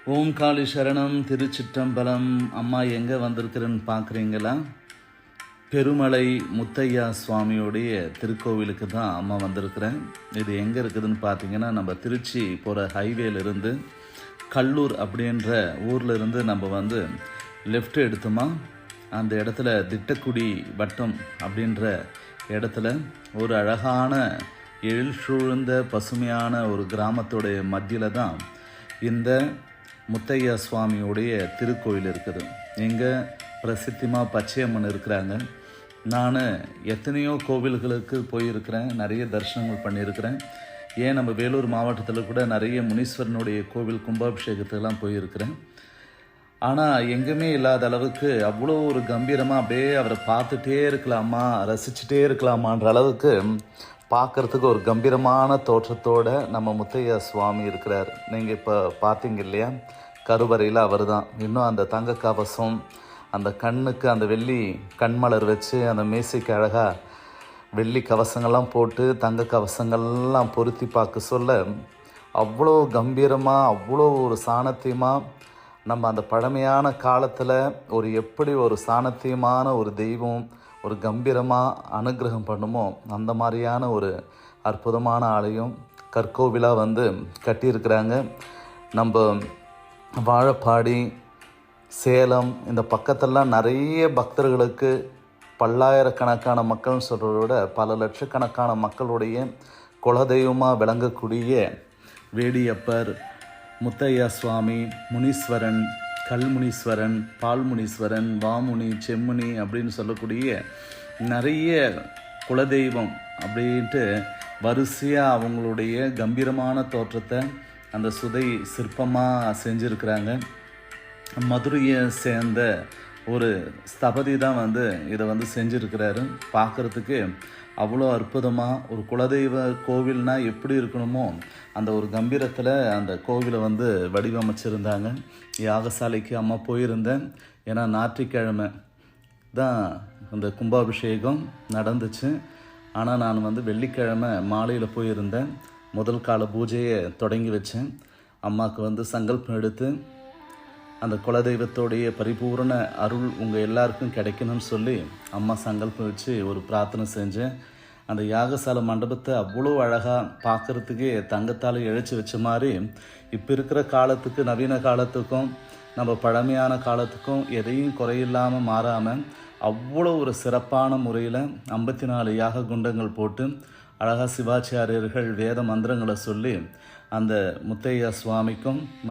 ஓம் காளி சரணம். திருச்சிற்றம்பலம். அம்மா எங்கே வந்திருக்கிறேன்னு பார்க்குறீங்களா? பெருமலை முத்தையா சுவாமியோடைய திருக்கோவிலுக்கு தான் அம்மா வந்திருக்கிறேன். இது எங்கே இருக்குதுன்னு பார்த்தீங்கன்னா, நம்ம திருச்சி போகிற ஹைவேலிருந்து கல்லூர் அப்படின்ற ஊரில் இருந்து நம்ம லெஃப்ட் எடுத்தோமா, அந்த இடத்துல திட்டக்குடி வட்டம் அப்படின்ற இடத்துல ஒரு அழகான எழில் சூழ்ந்த பசுமையான ஒரு கிராமத்துடைய மத்தியில் தான் இந்த முத்தையா சுவாமியுடைய திருக்கோயில் இருக்குது. இங்கே பிரசித்திமாக பச்சையம்மன் இருக்கிறாங்க. நான் எத்தனையோ கோவில்களுக்கு போயிருக்கிறேன், நிறைய தரிசனங்கள் பண்ணியிருக்கிறேன். ஏன் நம்ம வேலூர் மாவட்டத்தில் கூட நிறைய முனீஸ்வரனுடைய கோவில் கும்பாபிஷேகத்துக்கெல்லாம் போயிருக்கிறேன். ஆனால் எங்கேயுமே இல்லாத அளவுக்கு அவ்வளோ ஒரு கம்பீரமாக அப்படியே அவரை பார்த்துட்டே இருக்கலாமா, ரசிச்சுட்டே இருக்கலாமான்ற அளவுக்கு பார்க்குறதுக்கு ஒரு கம்பீரமான தோற்றத்தோடு நம்ம முத்தையா சுவாமி இருக்கிறார். நீங்கள் இப்போ பார்த்தீங்க இல்லையா, கருவறையில் அவர் தான். இன்னும் அந்த தங்க கவசம், அந்த கண்ணுக்கு அந்த வெள்ளி கண்மலர் வச்சு, அந்த மேசைக்கு அழகாக வெள்ளி கவசங்கள்லாம் போட்டு தங்க கவசங்கள்லாம் பொருத்தி பார்க்க சொல்ல அவ்வளோ கம்பீரமாக, அவ்வளோ ஒரு சாணத்தியமாக, நம்ம அந்த பழமையான காலத்தில் எப்படி ஒரு சாணத்தியமான ஒரு தெய்வம் ஒரு கம்பீரமாக அனுகிரகம் பண்ணுமோ அந்த மாதிரியான ஒரு அற்புதமான ஆலயம் கற்கோவிலாக கட்டியிருக்கிறாங்க. நம்ம வாழப்பாடி, சேலம் இந்த பக்கத்தெல்லாம் நிறைய பக்தர்களுக்கு பல்லாயிரக்கணக்கான மக்கள்னு சொல்கிறத விட பல லட்சக்கணக்கான மக்களுடைய குலதெய்வமாக விளங்கக்கூடிய வேடியப்பர், முத்தையா சுவாமி, முனீஸ்வரன், கல்முனீஸ்வரன், பால்முனீஸ்வரன், வாமுனி, செம்முனி அப்படின்னு சொல்லக்கூடிய நிறைய குலதெய்வம் அப்படின்ட்டு வரிசையாக அவங்களுடைய கம்பீரமான தோற்றத்தை அந்த சுதை சிற்பமாக செஞ்சுருக்கிறாங்க. மதுரையை சேர்ந்த ஒரு ஸ்தபதி தான் இதை செஞ்சுருக்கிறாரு. பார்க்குறதுக்கு அவ்வளோ அற்புதமாக ஒரு குலதெய்வ கோவில்னால் எப்படி இருக்கணுமோ அந்த ஒரு கம்பீரத்தில் அந்த கோவிலை வடிவமைச்சிருந்தாங்க. யாகசாலைக்கு அம்மா போயிருந்தேன். ஏன்னா ஞாயிற்றுக்கிழமை தான் அந்த கும்பாபிஷேகம் நடந்துச்சு. ஆனால் நான் வெள்ளிக்கிழமை மாலையில் போயிருந்தேன். முதல் கால பூஜையை தொடங்கி வச்சேன். அம்மாவுக்கு சங்கல்பம் எடுத்து அந்த குலதெய்வத்தோடைய பரிபூர்ண அருள் உங்கள் எல்லாருக்கும் கிடைக்கணும்னு சொல்லி அம்மா சங்கல்பம் வச்சு ஒரு பிரார்த்தனை செஞ்சேன். அந்த யாகசாலை மண்டபத்தை அவ்வளோ அழகாக பார்க்குறதுக்கே தங்கத்தால் இழைச்சி வச்ச மாதிரி இப்போ இருக்கிற காலத்துக்கு, நவீன காலத்துக்கும் நம்ம பழமையான காலத்துக்கும் எதையும் குறையில்லாமல் மாறாமல் அவ்வளோ ஒரு சிறப்பான முறையில் 54 யாக குண்டங்கள் போட்டு அழகாக சிவாச்சாரியர்கள் வேத மந்திரங்களை சொல்லி அந்த முத்தையா சுவாமிக்கும்